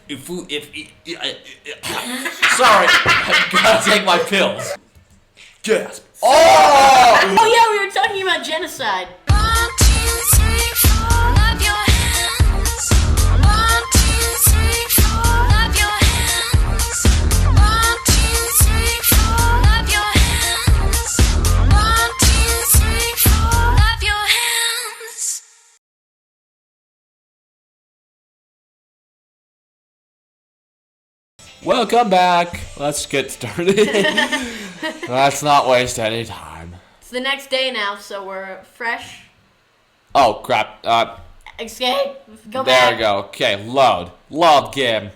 Sorry, I gotta take my pills. Gasp. Oh! Oh yeah, we were talking about genocide. 1, 2, 3, 4, clap your hands. 1, 2, 3, 4, clap your hands. 1, 2, 3, 4, clap your hands. 1, 2, 3, 4, clap your hands. Welcome back. Let's get started. Let's not waste any time. It's the next day now, so we're fresh. Oh, crap. Escape. Go There back. we go. Okay, load. Load game.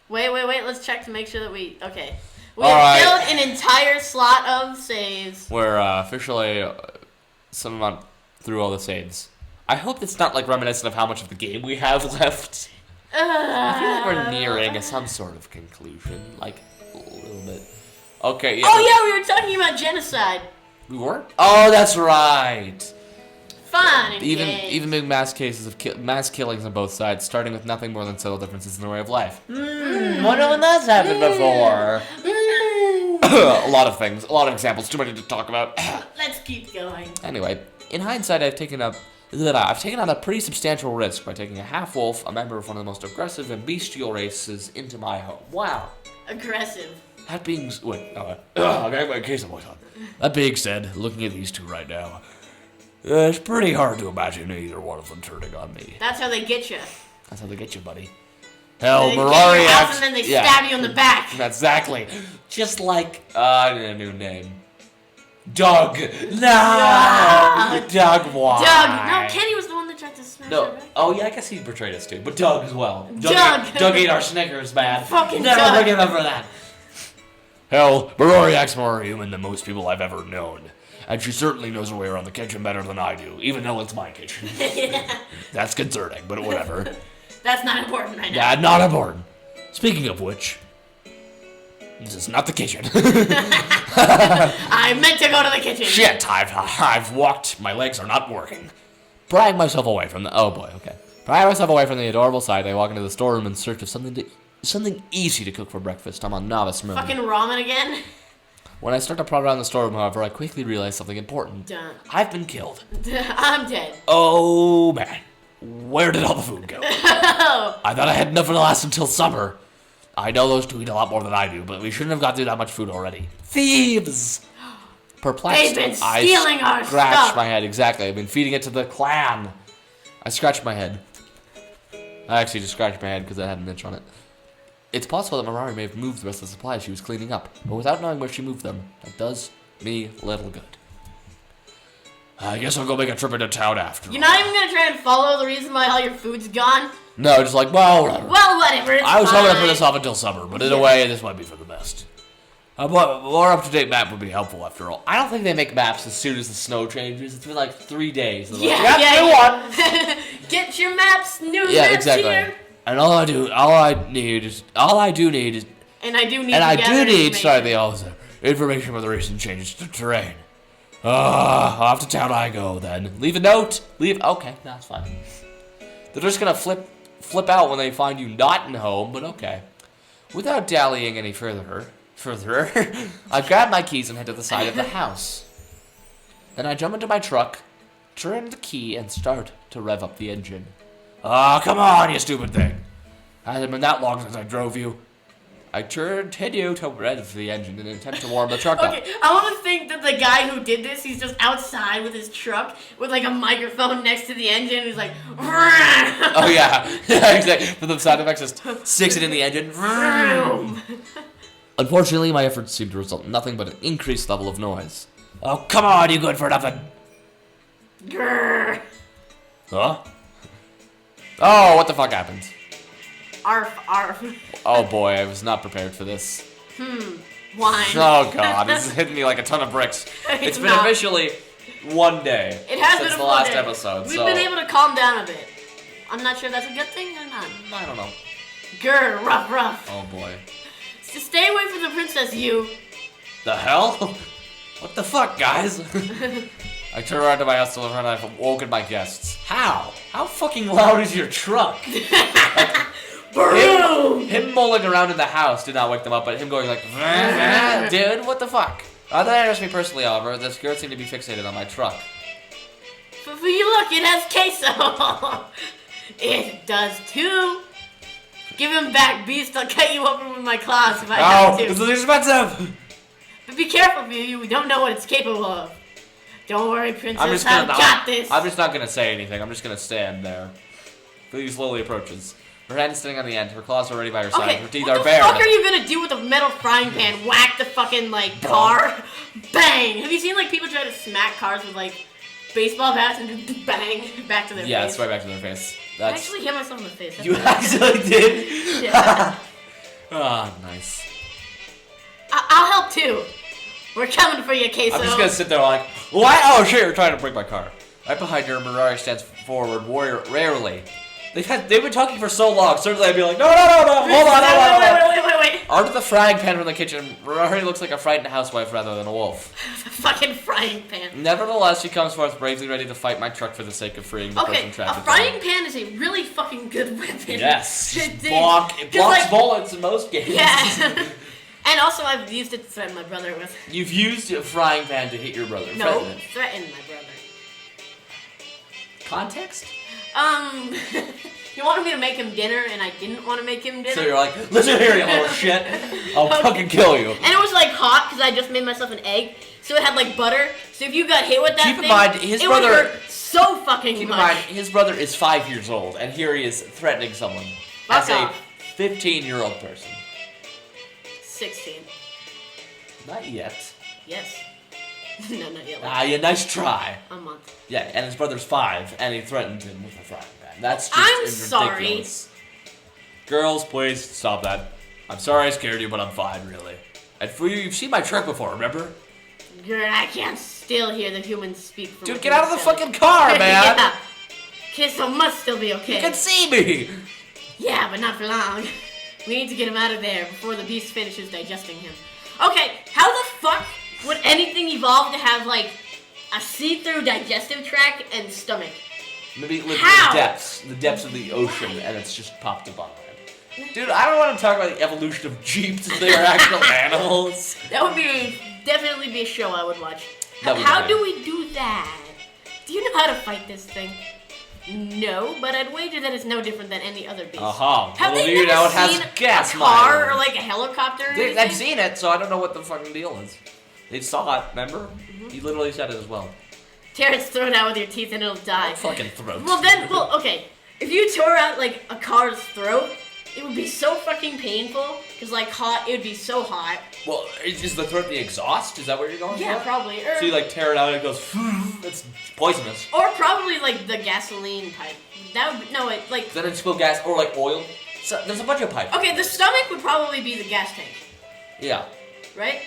Wait. Let's check to make sure that we. Okay. We All have right. filled an entire slot of saves. We're officially some amount through all the saves. I hope it's not like reminiscent of how much of the game we have left. I feel like we're nearing some sort of conclusion, like a little bit. Okay, yeah. Oh yeah, we were talking about genocide. We were? Oh, that's right. Fun and Even games. big mass cases of mass killings on both sides, starting with nothing more than subtle differences in the way of life. Wonder when that's happened before. A lot of things, a lot of examples, too many to talk about. Let's keep going. Anyway, in hindsight, I've taken on a pretty substantial risk by taking a half-wolf, a member of one of the most aggressive and bestial races, into my home. Wow. Aggressive. That being I got my case of voice on. That being said, looking at these two right now, it's pretty hard to imagine either one of them turning on me. That's how they get you. That's how they get you, buddy. Hell, They get Mirari your house acts. and then they yeah, stab you in the back. exactly. Just like I need a new name. Doug. No. Doug. Why? Doug. No, Kenny was the one that tried to smash No. her, right? Oh yeah, I guess he betrayed us too. But Doug as well. Doug. Doug ate our Snickers, man. Fucking Never Doug. forgive him for that. Hell, Mirari acts more human than most people I've ever known. And she certainly knows her way around the kitchen better than I do, even though it's my kitchen. That's concerning, but whatever. That's not important right now. Yeah, not important. Speaking of which, this is not the kitchen. I meant to go to the kitchen. Shit, I've walked. My legs are not working. Prying myself away from the. Oh boy, okay. Prying myself away from the adorable sight, I walk into the storeroom in search of something easy to cook for breakfast. I'm on novice mode. Fucking ramen again? When I start to prod around the storeroom, however, I quickly realize something important. Dun. I've been killed. I'm dead. Oh man, where did all the food go? I thought I had enough to last until summer. I know those two eat a lot more than I do, but we shouldn't have got through that much food already. Thieves! Perplexed, They've been stealing our I scratched stuff. my head. Exactly, I've been feeding it to the clan. I scratched my head. I actually just scratched my head because I had an itch on it. It's possible that Mirari may have moved the rest of the supplies she was cleaning up, but without knowing where she moved them, that does me little good. I guess I'll go make a trip into town after. You're not even gonna try and follow the reason why all your food's gone? No, just like, well, whatever. Well, whatever. It's I was hoping to put fine. this off until summer, but in a way, this might be for the best. A more up-to-date map would be helpful, after all. I don't think they make maps as soon as the snow changes. It's been like 3 days. They're like, Yeah, new one. yeah. Get your maps, new Yeah, maps exactly. here. And all I do need is, And I do need. information about the recent changes to terrain. Off to town I go then. Leave a note. Okay, that's fine. They're just gonna flip out when they find you not in home, but okay. Without dallying any further, I grab my keys and head to the side of the house. Then I jump into my truck, turn the key, and start to rev up the engine. Come on, you stupid thing. Hasn't been that long since I drove you. I continue to rev the engine in an attempt to warm the truck up. Okay, I want to think that the guy who did this, he's just outside with his truck with like a microphone next to the engine. He's like, Oh yeah, yeah, exactly. For the sound effects, just sticks it in the engine. Unfortunately, my efforts seem to result in nothing but an increased level of noise. Oh, come on, you good for nothing. Grrr. Huh? Oh, what the fuck happened? Arf, arf. Oh boy, I was not prepared for this. Wine. Oh god, this is hitting me like a ton of bricks. It's been not. officially 1 day It has since been a the full last day. episode, We've so been able to calm down a bit. I'm not sure that's a good thing or not. I don't know. Grr, rough, rough. Oh boy. Just stay away from the princess, you. The hell? What the fuck, guys? I turn around to my house to learn I've woken my guests. How? How fucking loud is your truck? Boom! Him mulling around in the house did not wake them up, but him going like, dude, what the fuck? That interests me personally, however. This girl seemed to be fixated on my truck. For you look, it has queso. It does too. Give him back, Beast. I'll cut you open with my claws if I have to. This is expensive. But be careful, you don't know what it's capable of. Don't worry, Princess. I've got this. I'm just not gonna say anything. I'm just gonna stand there. He slowly approaches. Her hand is sitting on the end. Her claws are already by her side. Her teeth are bare. What the fuck are you gonna do with a metal frying pan? Whack the fucking car? Bang! Have you seen people try to smack cars with baseball bats and just bang back to their face? Yeah, it's right back to their face. I actually hit myself in the face. You actually did? Yeah. Ah, nice. I'll help too. We're coming for you, Queso. I'm just gonna sit there like, what? Oh shit, you're trying to break my car. Right behind her, Mirari stands forward, rarely. They've been talking for so long. Certainly, I'd be like, no, hold on. Wait. Under the frying pan from the kitchen, Mirari looks like a frightened housewife rather than a wolf. Fucking frying pan. Nevertheless, she comes forth bravely, ready to fight my truck for the sake of freeing the person A trapped. frying pan is a really fucking good weapon. Yes. It Just blocks bullets in most games. Yeah. And also, I've used it to threaten my brother with. You've used a frying pan to hit your brother. No, threaten my brother. Context? You wanted me to make him dinner, and I didn't want to make him dinner. So you're like, listen here, you little shit. I'll fucking kill you. And it was hot because I just made myself an egg, so it had butter. So if you got hit with that Keep in mind, his brother would hurt so fucking Keep much. in mind, his brother is 5 years old, and here he is threatening someone as a 15-year-old person. 16. Not yet. Yes. No, not yet. Yeah, nice try. A month. Yeah, and his brother's 5, and he threatened him with a frying pan. That's just ridiculous. Girls, please stop that. I'm sorry I scared you, but I'm fine, really. And for you've seen my truck before, remember? Girl, I can't still hear the humans speak from Dude, get out of the fucking car, man! Yeah. Queso must still be okay. You can see me! Yeah, but not for long. We need to get him out of there before the beast finishes digesting him. Okay, how the fuck would anything evolve to have, a see-through digestive tract and stomach? Maybe live How? in the depths of the ocean, and it's just popped up on it. Dude, I don't want to talk about the evolution of jeeps if they are actual animals. That would definitely be a show I would watch. That would How be do we do that? Do you know how to fight this thing? No, but I'd wager that it's no different than any other beast. Aha. Have Well, they you never know, it has seen gas a car mileage. or a helicopter or anything? I've seen it, so I don't know what the fucking deal is. They saw it, remember? You literally said it as well. Tear its throat out with your teeth and it'll die. Fucking throat. Well, okay. If you tore out, a car's throat, it would be so fucking painful, because, it would be so hot. Well, is the throat the exhaust? Is that what you're going for? Yeah, probably. So you, tear it out and it goes, it's poisonous. Or probably, the gasoline pipe. That would, no, Then it's spill gas, or, oil. So, there's a bunch of pipes. Okay, the stomach would probably be the gas tank, Yeah, right?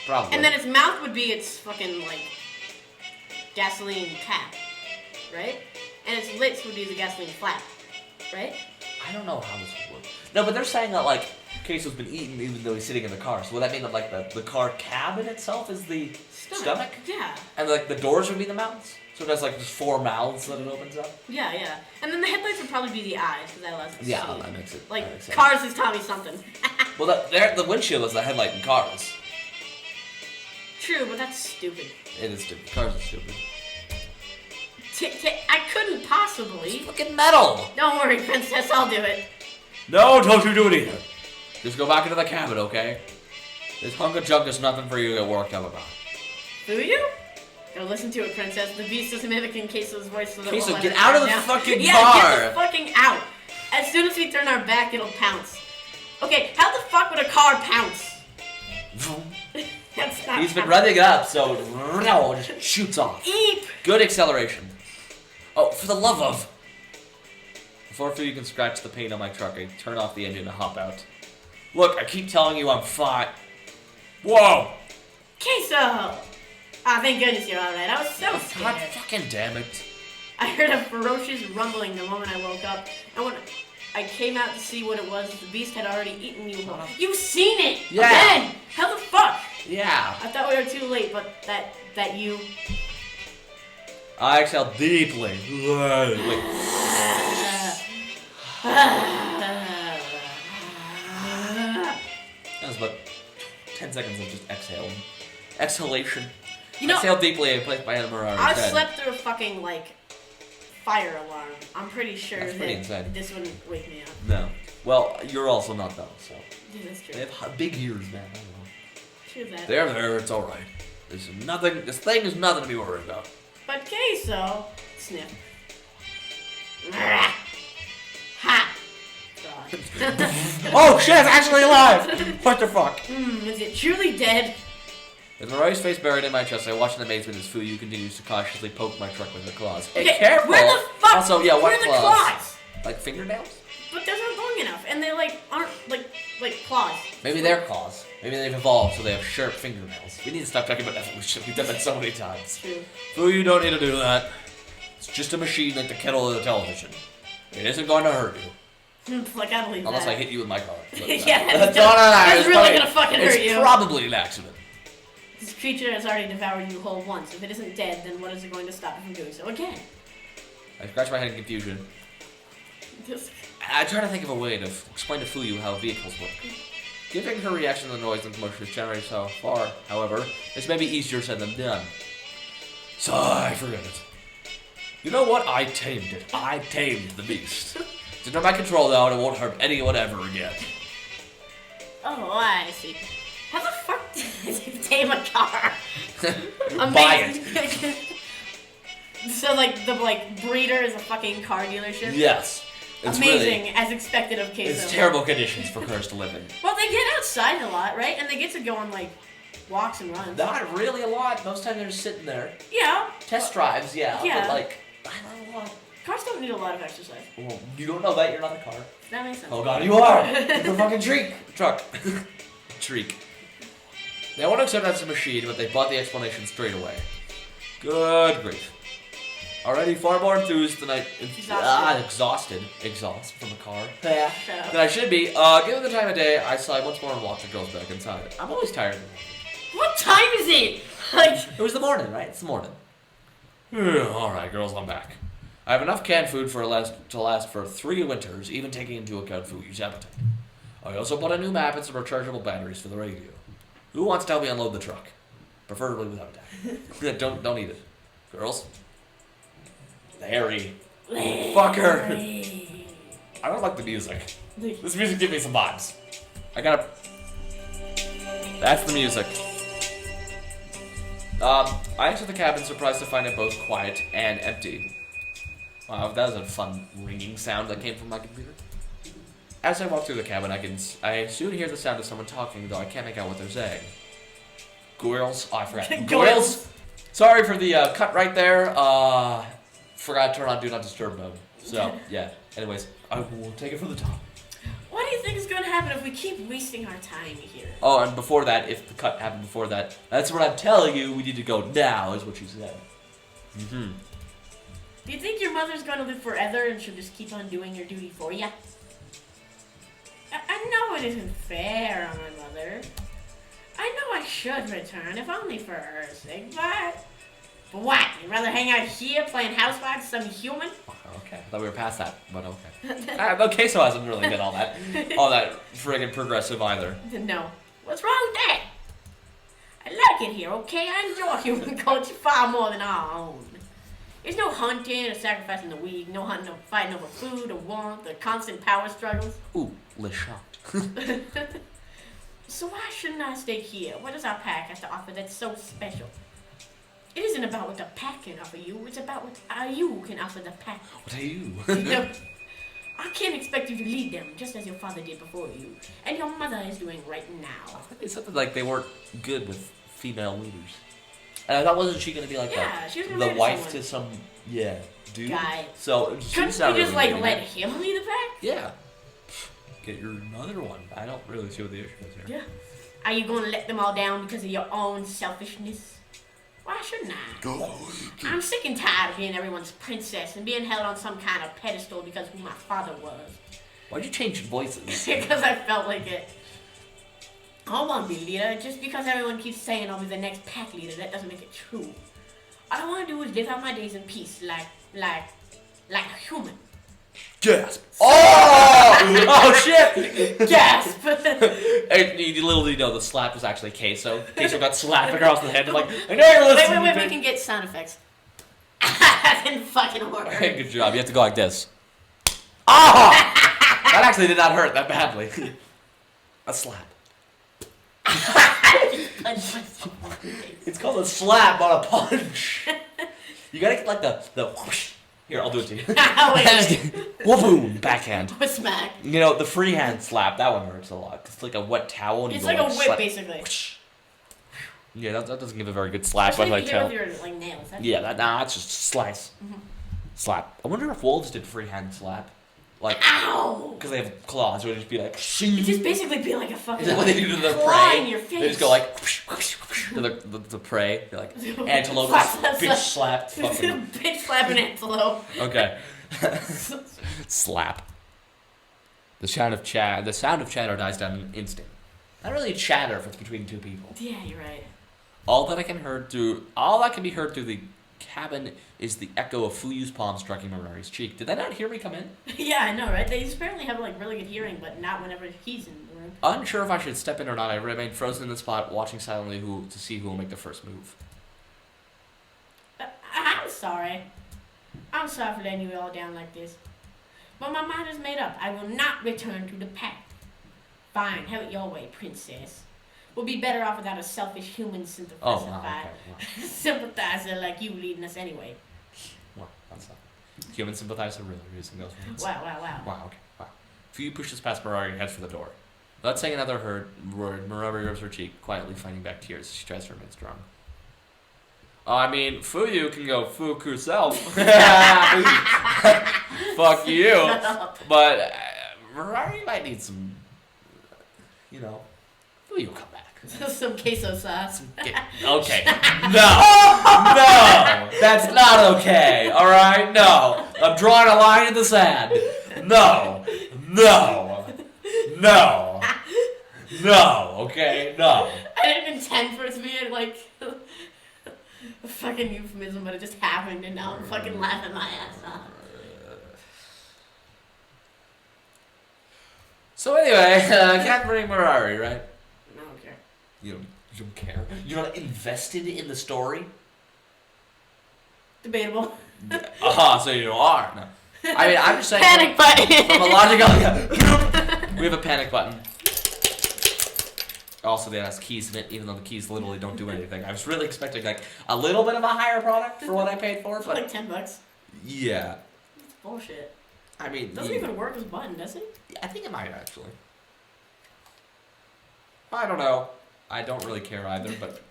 probably. And then its mouth would be its fucking, gasoline cap, right? And its lips would be the gasoline flap, right? I don't know how this would work. No, but they're saying that, Queso's been eaten even though he's sitting in the car. So would that mean that, the car cabin itself is the stomach? Yeah. And, the doors would be the mouths? So it has, just 4 mouths that it opens up? Yeah. And then the headlights would probably be the eyes, because that allows it to see. That makes it. that makes sense. Cars is Tommy something. Well, the windshield is the headlight in cars. True, but that's stupid. It is stupid. Cars are stupid. I couldn't possibly. Fucking metal! Don't worry, Princess, I'll do it. No, don't you do it either. Just go back into the cabin, okay? This hunk of junk is nothing for you to get worked up about. Do you? Go listen to it, Princess. The beast is mimicking Queso's voice so that Queso, we'll let get it out of the down. fucking Yeah, car! get the fucking out. As soon as we turn our back, it'll pounce. Okay, how the fuck would a car pounce? That's not He's been how- running up, so it just shoots off. Eep! Good acceleration. Oh, for the love of... Before you can scratch the paint on my truck, I turn off the engine and hop out. Look, I keep telling you I'm fine. Whoa! Queso! Ah, thank goodness you're alright. I was so God scared. fucking damn it. I heard a ferocious rumbling the moment I woke up, and when I came out to see what it was, the beast had already eaten you. You've seen it! Yeah. Again! How the fuck? Yeah. I thought we were too late, but that you... I exhale deeply. Like, about 10 seconds of just exhalation. You know, Exhale deeply and place my hand on I instead. slept through a fucking, like, fire alarm. I'm pretty sure That's pretty that insane. this wouldn't wake me up. No. Well, you're also not though, so. Dude, that's true. They have big ears, man. I don't know. True that. They're there, it's alright. This thing is nothing to be worried about. But Queso, sniff. Ha! God. Oh shit, it's actually alive! What the fuck? Is it truly dead? With Mariah's face buried in my chest, I watch in amazement as Fuyu continues to cautiously poke my truck with her claws. Hey, Okay, careful! where the fuck? Also, yeah, where what are the claws? claws? Like fingernails? But those aren't long enough, and they like aren't like claws. Maybe they're claws. Maybe they've evolved so they have sharp fingernails. We need to stop talking about evolution. We've done that so many times. True. Fuyu, you don't need to do that. It's just a machine like the kettle of the television. It isn't going to hurt you. Like I believe Unless that. I hit you with my car. Yeah, that's gonna- not that's it's really probably- gonna fucking hurt you. It's probably an accident. This creature has already devoured you whole once. If it isn't dead, then what is it going to stop it from doing so again? I scratch my head in confusion. Just- I try to think of a way to explain to Fuyu how vehicles work. Giving her reaction to the noise and commotion generated so far, however, is maybe easier said than done. So I forget it. You know what? I tamed it. I tamed the beast. It's under my control now, and it won't hurt anyone ever again. Oh, I see. How the fuck did you tame a car? Buy it. Amazing. So like the breeder is a fucking car dealership. Yes. It's Amazing, really, as expected of Queso. it's terrible conditions for cars to live in. Well, they get outside a lot, right? And they get to go on like walks and runs. Not really a lot. Most times they're just sitting there. Yeah. Test drives, yeah. Yeah. But like, I don't know what. Cars don't need a lot of exercise. Well, you don't know that. You're not a car. That makes sense. Oh god, you are! You're a fucking truck. Treek. They want to accept that's a machine, but they bought the explanation straight away. Good grief. Already far more enthused than exhausted from the car. Yeah. Shut up. Than I should be. Given the time of day, I sigh once more and walk the girls back inside. I'm always tired in the morning. What time is it? Like, It was the morning, right? It's the morning. Alright, girls, I'm back. I have enough canned food to last for 3 winters, even taking into account Fuyu's appetite. I also bought a new map and some rechargeable batteries for the radio. Who wants to help me unload the truck? Preferably without that. Don't eat it. Girls? Larry. Fucker. I don't like the music. This music gives me some vibes. That's the music. I entered the cabin surprised to find it both quiet and empty. Wow, that was a fun ringing sound that came from my computer. As I walk through the cabin, I soon hear the sound of someone talking, though I can't make out what they're saying. Girls? Oh, I forgot. Girls? Sorry for the cut right there. Forgot to turn on Do Not Disturb mode. So, yeah. Anyways, I will take it from the top. what do you think is going to happen if we keep wasting our time here? Oh, and before that, if the cut happened before that, that's what I'm telling you, we need to go now, is what she said. Mm-hmm. Do you think your mother's going to live forever and she'll just keep on doing her duty for you? I know it isn't fair on my mother. I know I should return, if only for her sake, but what? You'd rather hang out here playing housewives with some human? Okay, I thought we were past that, but okay. Okay, so hasn't really been all that friggin' progressive either. No. What's wrong with that? I like it here, okay? I enjoy human culture far more than our own. There's no hunting or sacrificing the weak, no hunting or fighting over food or warmth or constant power struggles. Ooh, Le shocked. So why shouldn't I stay here? What does our pack have to offer that's so special? It isn't about what the pack can offer you, it's about what you can offer the pack. What are you? No, I can't expect you to lead them, just as your father did before you, and your mother is doing right now. It's something like they weren't good with female leaders. And I thought, wasn't she gonna be like She was the married to wife someone. to some dude? Guy. So she's Couldn't not you just really like leading let it. him lead the pack? Yeah. Get your another one. I don't really see what the issue is here. Yeah. Are you going to let them all down because of your own selfishness? Why shouldn't I? I'm sick and tired of being everyone's princess and being held on some kind of pedestal because of who my father was. Why'd you change voices? Because I felt like it. I won't be leader. Just because everyone keeps saying I'll be the next pack leader, that doesn't make it true. All I want to do is live out my days in peace, like a human. Gasp! Oh! Oh shit! Gasp! And you literally know the slap was actually Queso. Queso got slapped across the head. Like, I know you're listening. Wait, to we me. can get sound effects. That didn't fucking work. Hey, good job. You have to go like this. Ah! That actually did not hurt that badly. A slap. It's called a slap, not a punch. You gotta get like the whoosh. Here, I'll do it to you. Wait. Whoop-boom, backhand. Or smack. You know, the freehand slap, that one hurts a lot. It's like a wet towel. And It's you go like a whip, slap. basically. Whoosh. Yeah, that doesn't give a very good slap, It's but like I you tell. hit with your like nails. That's Yeah, that's just slice. Slap. I wonder if wolves did freehand slap. Like, Ow! because they have claws, it would just be like, It just basically be like a fucking is that what they do to the claw prey? in your face. They just go like, whoosh, whoosh, whoosh, to the prey. They're like, antelope, bitch slap. Fucking. Bitch slap an antelope. Okay. Slap. The sound of chatter dies down in an instant. Not really chatter if it's between two people. Yeah, you're right. All that can be heard through the cabin is the echo of Fuyu's palm striking Mirari's cheek. Did they not hear me come in? Yeah, I know, right? They apparently have like really good hearing, but not whenever he's in the room. Unsure if I should step in or not, I remain frozen in the spot, watching silently to see who will make the first move. I'm sorry. I'm sorry for letting you all down like this. But my mind is made up. I will not return to the pack. Fine, have it your way, princess. We'll be better off without a selfish human Oh, wow, okay. Wow. sympathizer like you leading us anyway. Wow, that's not. Human sympathizer really using those words. Wow. Wow, okay, wow. Fuyu pushes past Mirari and heads for the door. Without saying another word, Mirari rubs her cheek, quietly fighting back tears. She tries to remain strong. I mean, Fuyu can go fuck yourself. Fuck you. Shut up. But Mirari might need some, Fuyu will come back. Some queso sauce. Okay. No, that's not okay. All right, no. I'm drawing a line in the sand. No. Okay, no. I didn't intend for it to be like a fucking euphemism, but it just happened, and now I'm fucking laughing my ass off. So anyway, Catherine Mirari, right? I don't care. You don't care. You're not invested in the story. Debatable. So you are. No. I mean, I'm just saying. Panic button. From a logical, we have a panic button. Also, that has keys in it, even though the keys literally don't do anything. I was really expecting like a little bit of a higher product for what I paid for, For but like $10. yeah. It's bullshit. I mean, It doesn't even work as a button, does it? I think it might actually. I don't know. I don't really care either, but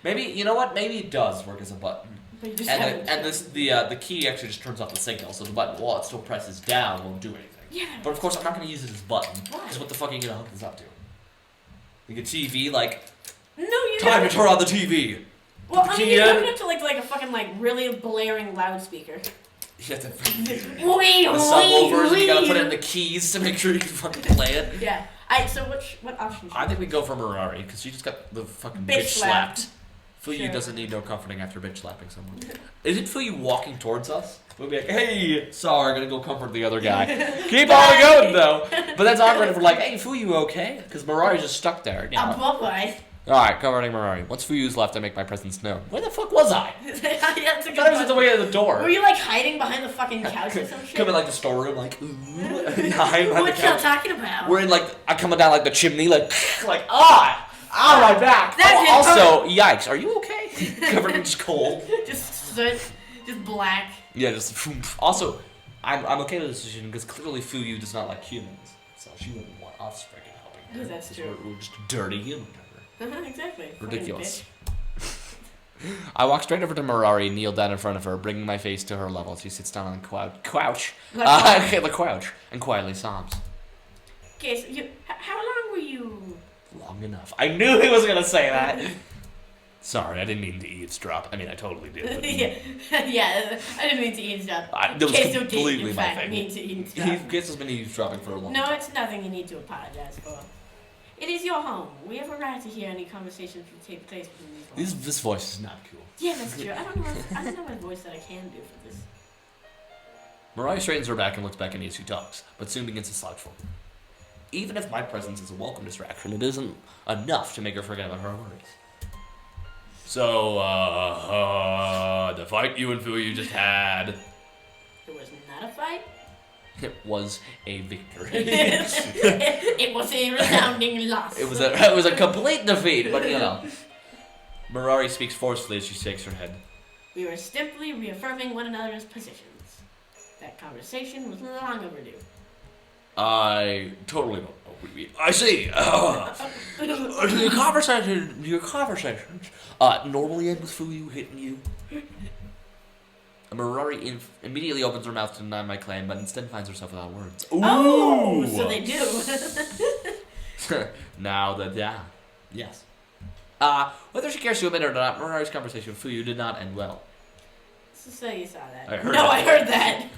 maybe you know what? Maybe it does work as a button. But you just And haven't. the key actually just turns off the signal, so the button, while it still presses down, won't do anything. Yeah. But of course, I'm not going to use it as a button. Why? Because what the fuck are you going to hook this up to? Like a TV, like, No, you time don't. to turn on the TV. Well, Put the I mean, key you're in. hooking up to like a fucking like really blaring loudspeaker. You have to Wait, the subwoofers, and you got to put in the keys to make sure you can fucking play it. Yeah. So what option should I think we go for Mirari, because she just got the fucking Bitch bitch slapped. Fuyu Sure. doesn't need no comforting after bitch slapping someone. Isn't Fuyu walking towards us? We'll be like, hey, sorry, I'm gonna go comfort the other guy. Keep on going, though. But that's awkward if we're like, hey, Fuyu, okay? Because Mirari's just stuck there. You know? Popeye. Alright, comforting Mirari. Once Fuyu's left, I make my presence known. Where the fuck was I? That's a I good thought I was at the way of the door. Were you like hiding behind the fucking couch or some shit? Come in like the storeroom, like, ooh, behind the What y'all couch. talking about? We're in like, I'm coming down like the chimney, like, my back. That Also, yikes, are you okay? Covered in just coal. just soot, just black. Yeah, just, also, I'm okay with this decision because clearly Fuyu does not like humans. So she wouldn't want us freaking helping her. Yeah, that's true. We're just dirty human cover. Exactly. Fucking Ridiculous. bitch. I walk straight over to Mirari, kneel down in front of her, bringing my face to her level. She sits down on the couch, the couch, and quietly sobs. Okay, so how long were you? Long enough. I knew he was gonna say that. Sorry, I didn't mean to eavesdrop. I mean, I totally did. But yeah, I didn't mean to eavesdrop. That was Queso completely did, in my fact, thing. mean to eavesdrop. Guess has been eavesdropping for a long No, time. it's nothing you need to apologize for. It is your home. We have a right to hear any conversations that take place between these walls. This voice is not cool. Yeah, that's true. I don't know my voice that I can do for this. Mariah straightens her back and looks back at me as she talks, but soon begins to slouch forward. even if my presence is a welcome distraction, it isn't enough to make her forget about her worries. So, the fight you and Fuyu just had, It was not a fight. it was a victory. It was a resounding loss. It was a complete defeat, but you know. Mirari speaks forcefully as she shakes her head. We were simply reaffirming one another's positions. That conversation was long overdue. I totally don't know what you mean. I see. Your conversations normally end with Fuyu hitting you. Mirari immediately opens her mouth to deny my claim, but instead finds herself without words. Ooh. Oh, so they do. Now that, yes. Whether she cares to admit it or not, Mirari's conversation with Fuyu did not end well. So you saw that. I heard no, it. I heard that.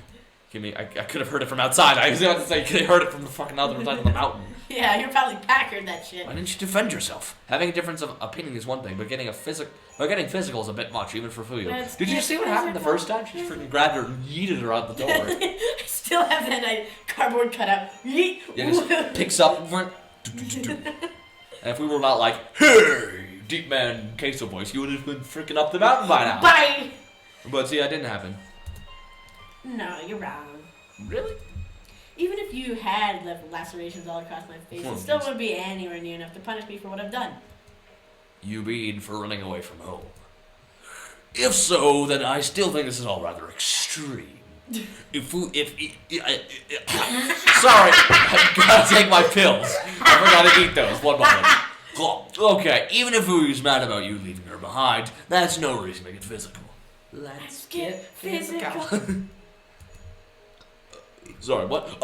I could have heard it from outside. I was about to say, you could have heard it from the fucking other side of the mountain. Yeah, you're probably Packard that shit. Why didn't you defend yourself? Having a difference of opinion is one thing, but getting physical is a bit much, even for Fuyu. Did you see what happened the first time? She freaking grabbed her and yeeted her out the door. I still have that cardboard cutout. Yeet. Yeah, just picks up in front. And if we were not like, hey, deep man queso voice, you would have been freaking up the mountain by now. Bye. But see, that didn't happen. No, you're wrong. Really? Even if you had left lacerations all across my face, it still wouldn't be anywhere near enough to punish me for what I've done. You mean for running away from home? If so, then I still think this is all rather extreme. Sorry, I gotta take my pills. I forgot to eat those. 1 moment. Okay, even if Fuyu's mad about you leaving her behind, that's no reason to get physical. Let's get physical. Sorry, what?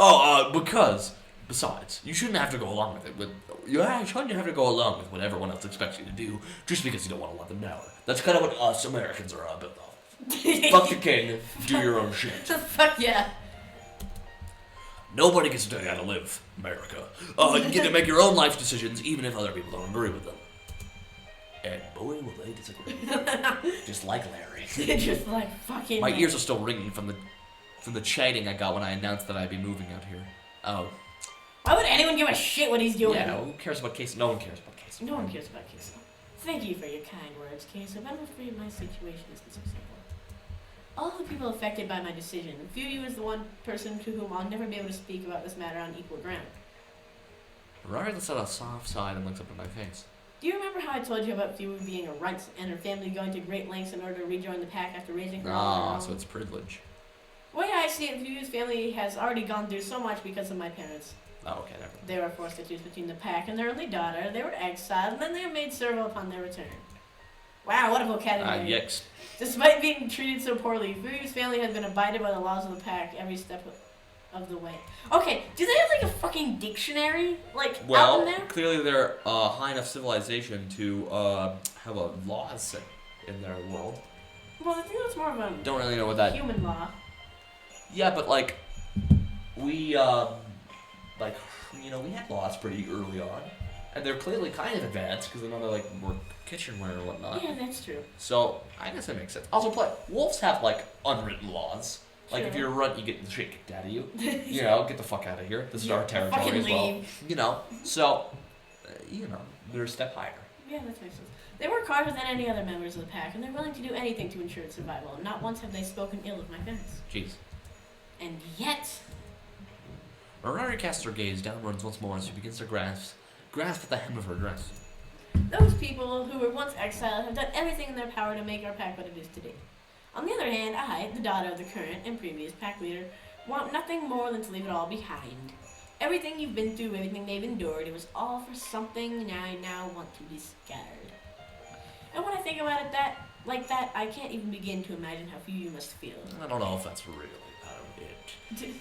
Because, besides, you shouldn't have to go along with it. You shouldn't have to go along with what everyone else expects you to do, just because you don't want to let them know. That's kind of what us Americans are about, though. Fuck the king, do your own shit. Fuck yeah. Nobody gets to tell you how to live, America. You get to make your own life decisions, even if other people don't agree with them. And boy, will they disagree. Just like Larry. Just like fucking. My ears are still ringing from the chiding I got when I announced that I'd be moving out here. Oh. Why would anyone give a shit what he's doing? Yeah, who cares about Queso? No one cares about Queso. No one cares about Queso. Thank you for your kind words, Queso, but I'm afraid my situation isn't so simple. All the people affected by my decision, Fuyu is the one person to whom I'll never be able to speak about this matter on equal ground. Rari lets out a soft sigh and looks up at my face. Do you remember how I told you about Fuyu being a runt and her family going to great lengths in order to rejoin the pack after raising her on their own? So it's privilege. The way I see it, Fuyu's family has already gone through so much because of my parents. Oh, okay, never mind. They were forced to choose between the pack and their only daughter. They were exiled, and then they were made servant upon their return. Wow, what a vocabulary. Yikes. Despite being treated so poorly, Fuyu's family has been abided by the laws of the pack every step of the way. Okay, do they have like a fucking dictionary? Like, out in there? Clearly they're high enough civilization to have a law set in their world. Well, I think that's more of a Don't really know what that... human law. Yeah, but like, we had laws pretty early on. And they're clearly kind of advanced, because they know they're like more kitchenware and whatnot. Yeah, that's true. So, I guess that makes sense. Also, wolves have like unwritten laws. Like, if Sure. you're a runt, you get the shit kicked out of you. You know, get the fuck out of here. This is our territory fucking as well. leave. You know, so, they're a step higher. Yeah, that makes sense. They work harder than any other members of the pack, and they're willing to do anything to ensure its survival. And not once have they spoken ill of my parents. Jeez. And yet, Mirari casts her gaze downwards once more as she begins to grasp at the hem of her dress. those people who were once exiled have done everything in their power to make our pack what it is today. On the other hand, I, the daughter of the current and previous pack leader, want nothing more than to leave it all behind. Everything you've been through, everything they've endured, it was all for something, and I now want to be scattered. And when I think about it like that, I can't even begin to imagine how few you must feel. I don't know if that's really it.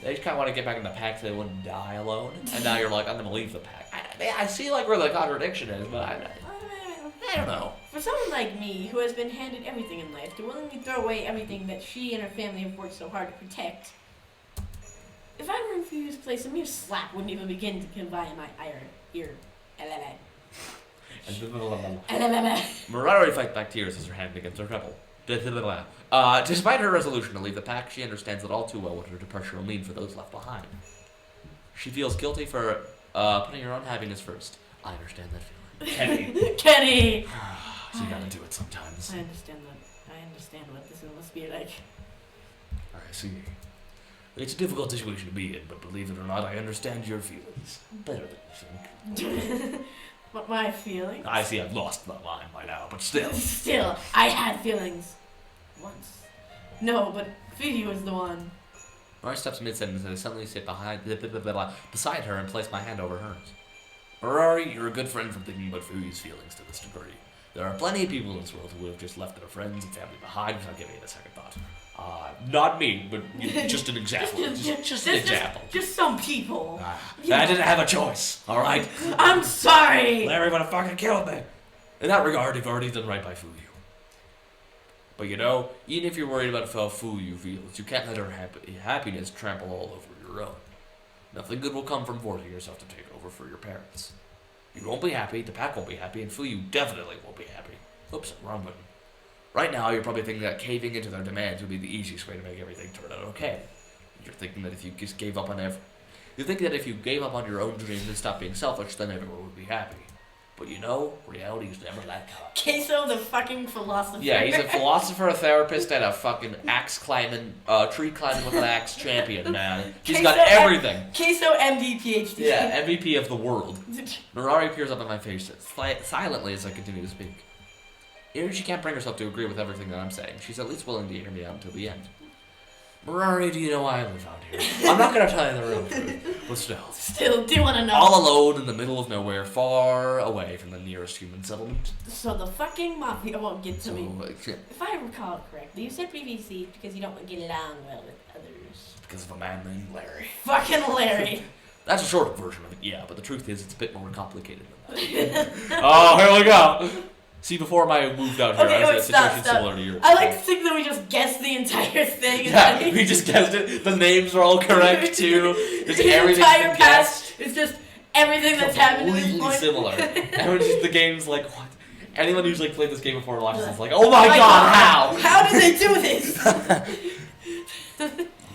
They just kind of want to get back in the pack so they wouldn't die alone. And now you're like, I'm going to leave the pack. I see like where the contradiction is, but I don't know. For someone like me, who has been handed everything in life, to willingly throw away everything that she and her family have worked so hard to protect, if I were in Fuyu's place, a mere slap wouldn't even begin to convey my ear. Mirari fights back tears as her hand begins her treble. Despite her resolution to leave the pack, she understands that all too well what her departure will mean for those left behind. She feels guilty for putting your own happiness first. I understand that feeling. Kenny. Kenny! So you gotta do it sometimes. I understand that. I understand what this must be like. I see. It's a difficult situation to be in, but believe it or not, I understand your feelings. Better than you think. What my feelings? I see I've lost my mind by now, but still. Still, I had feelings. Once. No, but Phoebe was the one. Mari steps mid-sentence and I suddenly sit beside her and place my hand over hers. Ferrari, you're a good friend for thinking about Phoebe's feelings to this degree. There are plenty of people in this world who would have just left their friends and family behind without giving it a second thought. Not me, but just an example. Just an example. Just some people. I didn't have a choice, alright? I'm sorry! Larry would have fucking killed me. In that regard, you've already done right by Fuyu. But you know, even if you're worried about how Fuyu feels, you can't let her happiness trample all over your own. Nothing good will come from forcing yourself to take over for your parents. You won't be happy, the pack won't be happy, and Fuyu definitely won't be happy. Oops, wrong button. Right now, you're probably thinking that caving into their demands would be the easiest way to make everything turn out okay. You're thinking that if you just gave up on you think that if you gave up on your own dreams and stopped being selfish, then everyone would be happy. But you know, reality is never that hard. Queso, the fucking philosopher. Yeah, he's a philosopher, a therapist, and a fucking axe climbing, tree climbing with an axe champion, man. He's got everything. Queso MD PhD. Yeah, MVP of the world. Mirari peers up at my face silently as I continue to speak. Even if she can't bring herself to agree with everything that I'm saying, she's at least willing to hear me out until the end. Mirari, do you know why I live out here? I'm not gonna tell you the real truth, but still. Still, do you wanna know? All alone in the middle of nowhere, far away from the nearest human settlement. So the fucking mafia won't get to me. If If I recall correctly, you said previously because you don't want to get along well with others. because of a man named Larry. Fucking Larry. That's a short version of it, yeah, but the truth is it's a bit more complicated than that. Oh, here we go! See, before I moved out here, I was in a situation similar to yours. I like to think that we just guessed the entire thing. Yeah, we just guessed it. The names are all correct, too. Just everything's entire been past guessed. is just everything that's happened to this Completely point. similar. Everyone's just, the game's like, what? Anyone who's like played this game before and watches this is like, oh my god, how? How did they do this?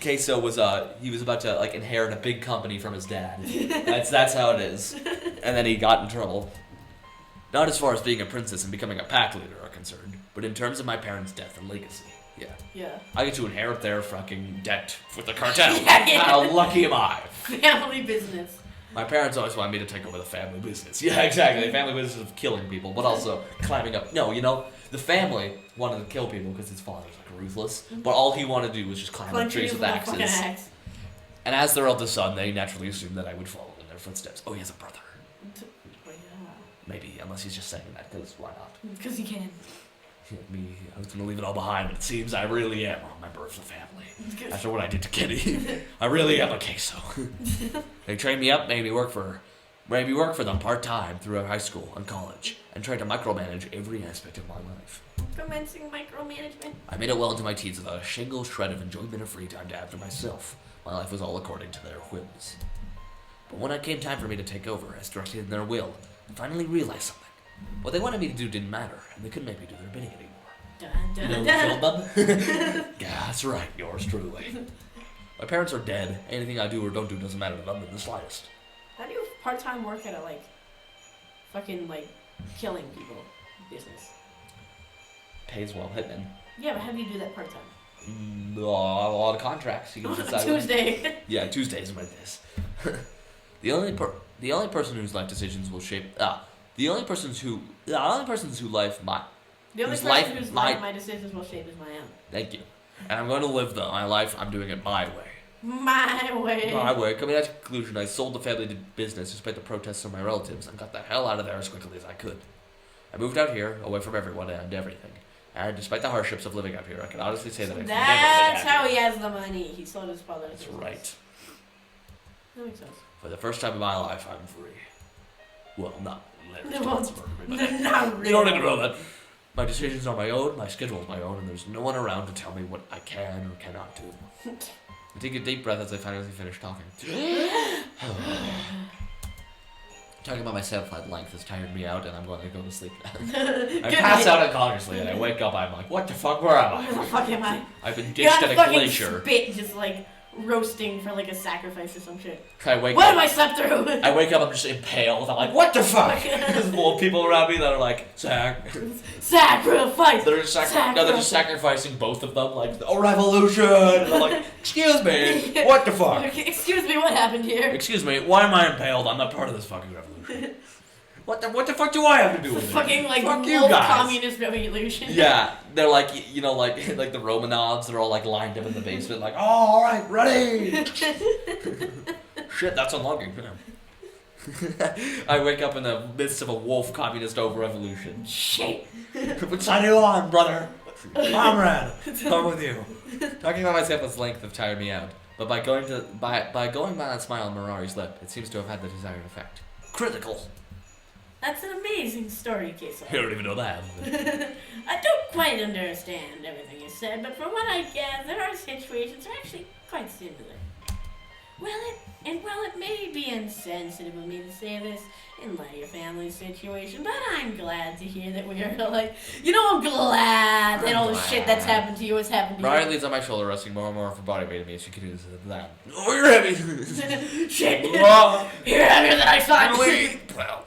Queso was he was about to like inherit a big company from his dad. That's how it is. And then he got in trouble. Not as far as being a princess and becoming a pack leader are concerned, but in terms of my parents' death and legacy. Yeah. Yeah. I get to inherit their fucking debt with the cartel. Yeah. How lucky am I? Family business. My parents always wanted me to take over the family business. Yeah, exactly. The family business of killing people, but also climbing up. No, you know, the family wanted to kill people because his father's like ruthless, but all he wanted to do was just climb up trees with axes. And as their eldest son, they naturally assumed that I would follow in their footsteps. Oh, he has a brother. Maybe, unless he's just saying that, because why not? Because he can. Me, I was going to leave it all behind, but it seems I really am a member of the family. After what I did to Kitty, I really am a queso. They trained me up, made me work for them part-time throughout high school and college, and tried to micromanage every aspect of my life. Commencing micromanagement. I made it well into my teens without a single shred of enjoyment or free time to have to myself. My life was all according to their whims. But when it came time for me to take over, as directed in their will, I finally realized something. What they wanted me to do didn't matter, and they couldn't make me do their bidding anymore. Dun, dun, You know, dun. Philip? Yeah, that's right, yours truly. My parents are dead. Anything I do or don't do doesn't matter to them in the slightest. How do you part-time work at a, like, fucking, like, killing people business? Pays well, hitman. Yeah, but how do you do that part-time? A lot of contracts. You can decide when- Tuesday. Yeah, Tuesdays are my days. The only person whose life decisions will shape the only person's who life my The only whose person life whose my- life my decisions will shape is my own. thank you. And I'm going to live my life. I'm doing it my way. My way. My way. Coming to that conclusion, I sold the family business despite the protests of my relatives and got the hell out of there as quickly as I could. I moved out here, away from everyone and everything. And despite the hardships of living up here, I can honestly say that I've never been That's how happier. he has the money. He sold his father's That's business. right. That makes sense. For the first time in my life, I'm free. Well, not literally. Well, not really. You don't need to know that. My decisions are my own, my schedule is my own, and there's no one around to tell me what I can or cannot do. I take a deep breath as I finally finish talking. Talking about myself at length has tired me out, and I'm going to go to sleep now. I pass out unconsciously, and I wake up, I'm like, what the fuck, where am Where the I? fuck am I? I've been You ditched got at a fucking glacier. spit just like roasting for like a sacrifice or some shit. I wake What up. have I slept through? I wake up, I'm just impaled. I'm like, what the fuck? There's more people around me that are like, Sacrifice! they're just sacrificing both of them, like, oh, revolution! And I'm like, excuse me, what the fuck? Okay, excuse me, what happened here? Excuse me, why am I impaled? I'm not part of this fucking revolution. What the fuck do I have to do with it? Fucking like Fuck you wolf guys. communist revolution. Yeah, they're like, you know, like the Romanovs, they're all like lined up in the basement, like, oh, all right, ready. Shit, that's unlocking. I wake up in the midst of a wolf communist over revolution. Shit. Which side are you on, brother? Comrade, I'm with you. Talking about myself at length have tired me out, but by going by that smile on Mirari's lip, it seems to have had the desired effect. Critical. That's an amazing story, Queso. You don't even know that. I don't quite understand everything you said, but from what I gather, our situations are actually quite similar. Well, it may be insensitive of me to say this in light of your family's situation, but I'm glad to hear that we are like, I'm glad that all the shit that's happened to you has happened to Mirari you. leans on my shoulder, resting more and more of her body weight on me as she continues to that. Oh, you're heavy. Shit. Whoa. You're heavier than I thought. Well.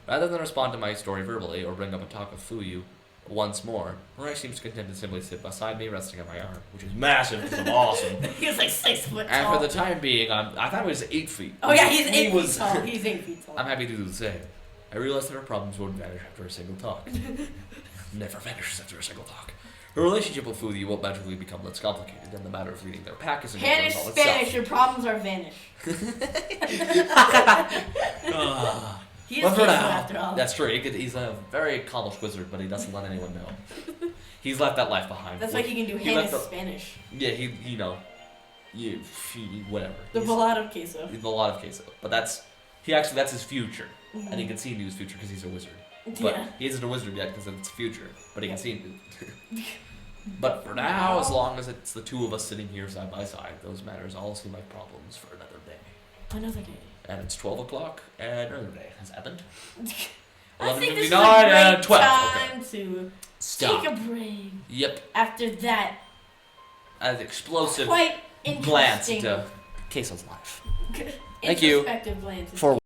Rather than respond to my story verbally or bring up a talk of Fuyu once more, Mirari seems content to simply sit beside me, resting on my arm, which is massive because I'm awesome. He's like 6 foot tall. And for the time being, I thought he was 8 feet. Oh yeah, he's 8 feet was- tall. He's 8 feet tall. I'm happy to do the same. I realized that her problems won't vanish after a single talk. Never vanishes after a single talk. Her relationship with Fuyu won't magically become less complicated, and the matter of leading their pack is Spanish, all Spanish, your problems are vanish. He is But for Queso now, after all. that's true. He's a very accomplished wizard, but he doesn't let anyone know. He's left that life behind. That's why he can do He left heinous the- Spanish. Yeah, whatever. The He's- Volado Queso. a lot of queso, but that's his future, and he can see into his future because he's a wizard. But Yeah. he isn't a wizard yet because it's future, but he can see into. But for now, as long as it's the two of us sitting here side by side, those matters all seem like problems for another day. Another day. And it's 12 o'clock, and another day has happened. I think this is a 11:59 great and 12. Okay. time to Stop. take a break. Yep. After that, An explosive quite glance interesting. into Queso's life. Thank you introspective glance into for Queso's